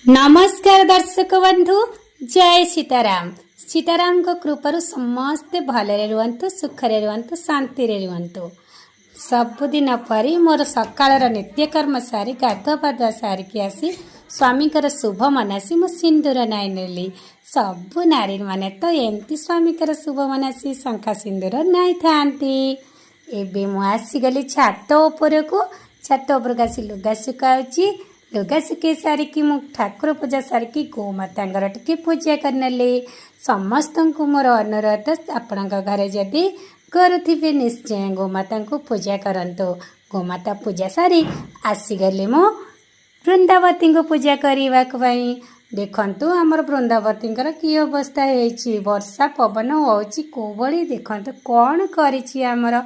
नमस्कार दर्शक बंधु, जय सीताराम। सीताराम को कृपारू समस्ते भलरे रुहंतु, सुखरे रुहंतु, शांति रे रुहंतु। सबुदिन परी मोर सकाळर नित्यकर्म सारी गाधुआ पाधुआ सारिकी आसी स्वामीकर शुभ मनासी मो सिंदूर नाई नेली। सबु नारी माने तो एमती स्वामीकर शुभ मनासी शंखा सिंदूर नाई थांती। एबे मु आसीगली छात उपरकू। छात उपरकू आसी लुगा सुकाउची। लुगा सुखी सारिकी मु ठाकुर पूजा सारिकी गोमाता टिके पूजा करनेली। समस्त को मोर अनुरोध, आपण घरे जदि करुथिबे निश्चय गोमाता को पूजा करंतु। गोमाता पूजा सारी आसीगली मु वृंदावती को पूजा करने को। देखंतु हमर वृंदावती की अवस्था है, वर्षा पवन होची कोबली। देखंतु कौन करिछि हमर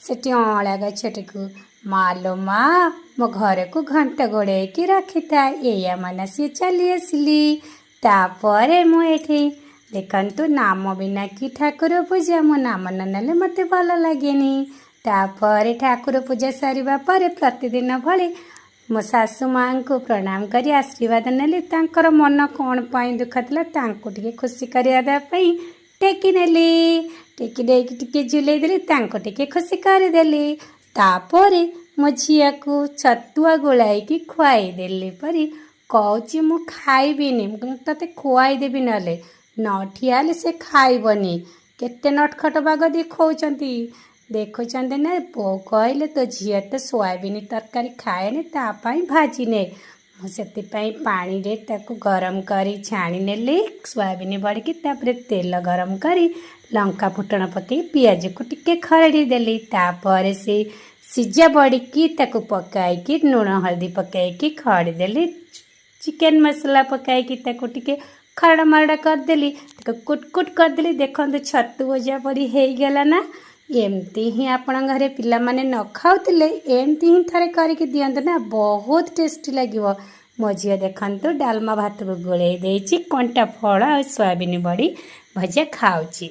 सेठी अळा गछटिकू। मालो माँ मो घर को घंटा गोड़े की रखी था, या मन सी चली आसली। तापरे मुझे देखंतु नाम बिना कि ठाकुर पूजा मो नाम ननेले मते भल लागेनी। तापरे ठाकुर पूजा सारिबा परे प्रतिदिन भले मो सासु माँ को प्रणाम करी आशीर्वाद नेली। तांकर मन कौन पाई दुख थला, तांको टिके खुशी करिया पई टेकी नेली। टेकी देकी टिके झुलेई देली, तांको टिके खुशी कर देली। तापरे मो झिया को छतुआ गोलाई खुआई देली परी कौची मु खाइबिनी। तते खुआई देबी नले न ठियाले से खाइबनी। केते नटखट बाग देखौचंती देखुचंती ना। बो कहले तो झिया तो सोयाबीन तरकारी खाएनी, तापाई भाजी ने। मुझे पानी रे ताको गरम करी छाणी नेली। सोयाबीन बड़की तापरे तेल गरम करी लंका फुटण पकई पियाज को टिके खरड़ी देली। तापरे से सिजा बड़की ताको पकाई लुण हल्दी पकाई खड़ी देली। चिकेन मसला पकाई ताको टिके खरड़ा मरड़ा करदेली, कुटकुट करदेली। देखते छतु भजा पड़ी हो गला ना। एमती ही आपण घरे पिला माने न खाउतिले एमती ही थरे करके दियंत ना, बहुत टेस्टी लगिवो। मो झिया देखंतु डालमा भात को गोळेई देछि, कंटा फल आ सोयाबीन बड़ी भजा खाउची।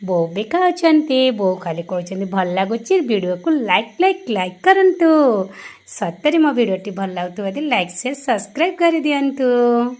बो भी खाउचंती। बो खाली कहउचंती भल लागुची, वीडियो को लाइक करंतु। सतरे मो वीडियोटी भल लागुतो लाइक शेयर सब्सक्राइब कर दियंतु।